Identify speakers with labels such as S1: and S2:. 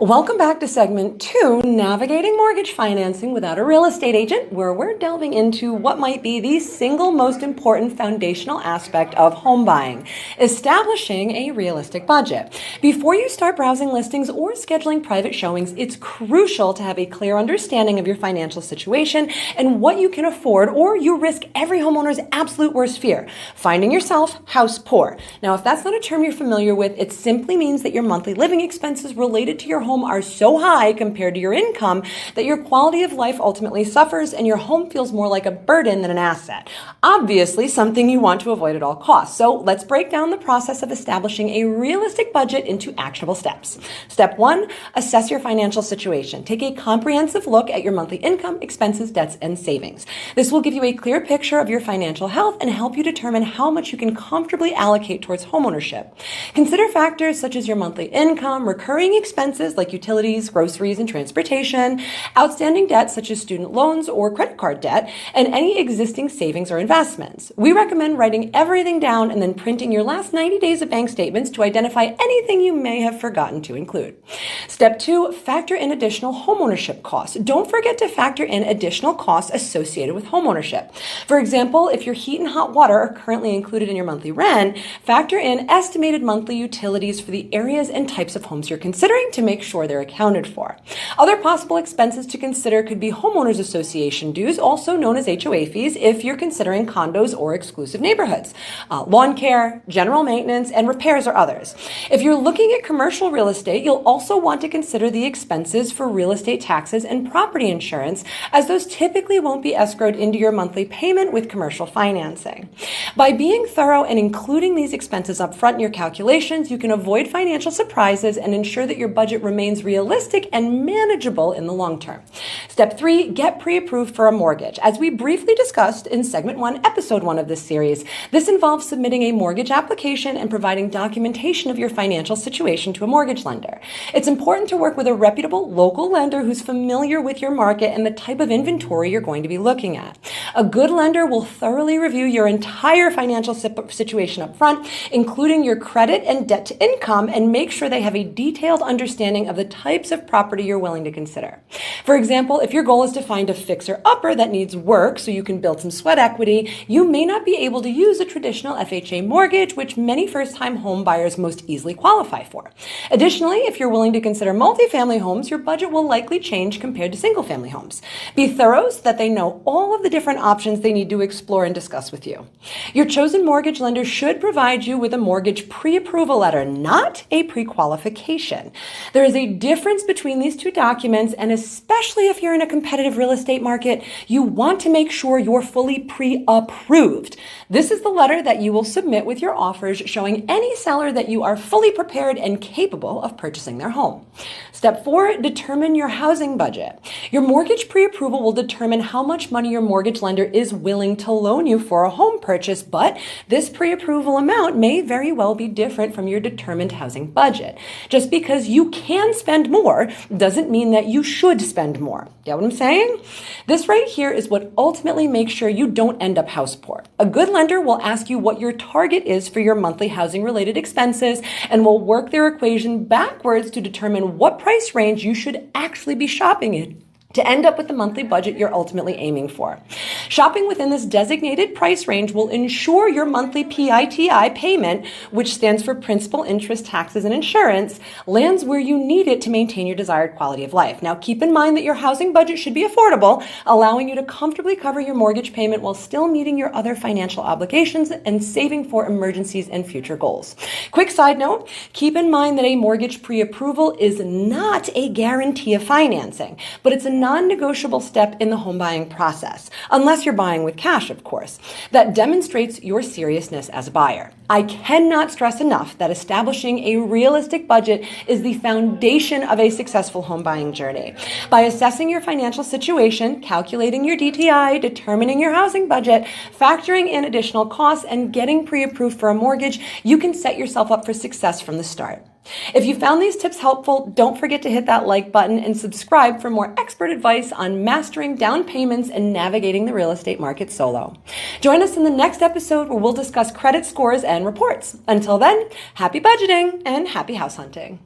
S1: Welcome back to segment 2, Navigating Mortgage Financing Without a Real Estate Agent, where we're delving into what might be the single most important foundational aspect of home buying, establishing a realistic budget. Before you start browsing listings or scheduling private showings, it's crucial to have a clear understanding of your financial situation and what you can afford, or you risk every homeowner's absolute worst fear, finding yourself house poor. Now, if that's not a term you're familiar with, it simply means that your monthly living expenses related to your home are so high compared to your income that your quality of life ultimately suffers and your home feels more like a burden than an asset. Obviously, something you want to avoid at all costs. So let's break down the process of establishing a realistic budget into actionable steps. Step 1, assess your financial situation. Take a comprehensive look at your monthly income, expenses, debts, and savings. This will give you a clear picture of your financial health and help you determine how much you can comfortably allocate towards homeownership. Consider factors such as your monthly income, recurring expenses like utilities, groceries, and transportation, outstanding debts such as student loans or credit card debt, and any existing savings or investments. We recommend writing everything down and then printing your last 90 days of bank statements to identify anything you may have forgotten to include. Step 2, factor in additional homeownership costs. Don't forget to factor in additional costs associated with homeownership. For example, if your heat and hot water are currently included in your monthly rent, factor in estimated monthly utilities for the areas and types of homes you're considering to make sure they're accounted for. Other possible expenses to consider could be homeowners association dues, also known as HOA fees, if you're considering condos or exclusive neighborhoods, lawn care, general maintenance, and repairs or others. If you're looking at commercial real estate, you'll also want to consider the expenses for real estate taxes and property insurance, as those typically won't be escrowed into your monthly payment with commercial financing. By being thorough and including these expenses up front in your calculations, you can avoid financial surprises and ensure that your budget remains realistic and manageable in the long term. Step 3, get pre-approved for a mortgage. As we briefly discussed in segment 1, episode 1 of this series, this involves submitting a mortgage application and providing documentation of your financial situation to a mortgage lender. It's important to work with a reputable local lender who's familiar with your market and the type of inventory you're going to be looking at. A good lender will thoroughly review your entire financial situation up front, including your credit and debt to income, and make sure they have a detailed understanding of the types of property you're willing to consider. For example, if your goal is to find a fixer-upper that needs work so you can build some sweat equity, you may not be able to use a traditional FHA mortgage, which many first-time home buyers most easily qualify for. Additionally, if you're willing to consider multifamily homes, your budget will likely change compared to single-family homes. Be thorough so that they know all of the different options they need to explore and discuss with you. Your chosen mortgage lender should provide you with a mortgage pre-approval letter, not a pre-qualification. There is a difference between these two documents, and especially if you're in a competitive real estate market, you want to make sure you're fully pre-approved. This is the letter that you will submit with your offers, showing any seller that you are fully prepared and capable of purchasing their home. Step 4, determine your housing budget. Your mortgage pre-approval will determine how much money your mortgage lender is willing to loan you for a home purchase, but this pre-approval amount may very well be different from your determined housing budget. Just because you can spend more doesn't mean that you should spend more. Get what I'm saying? This right here is what ultimately makes sure you don't end up house poor. A good lender will ask you what your target is for your monthly housing related expenses and will work their equation backwards to determine what price range you should actually be shopping in to end up with the monthly budget you're ultimately aiming for. Shopping within this designated price range will ensure your monthly PITI payment, which stands for principal, interest, taxes, and insurance, lands where you need it to maintain your desired quality of life. Now, keep in mind that your housing budget should be affordable, allowing you to comfortably cover your mortgage payment while still meeting your other financial obligations and saving for emergencies and future goals. Quick side note, keep in mind that a mortgage pre-approval is not a guarantee of financing, but it's a non-negotiable step in the home buying process, unless you're buying with cash, of course, that demonstrates your seriousness as a buyer. I cannot stress enough that establishing a realistic budget is the foundation of a successful home buying journey. By assessing your financial situation, calculating your DTI, determining your housing budget, factoring in additional costs, and getting pre-approved for a mortgage, you can set yourself up for success from the start. If you found these tips helpful, don't forget to hit that like button and subscribe for more expert advice on mastering down payments and navigating the real estate market solo. Join us in the next episode where we'll discuss credit scores and reports. Until then, happy budgeting and happy house hunting.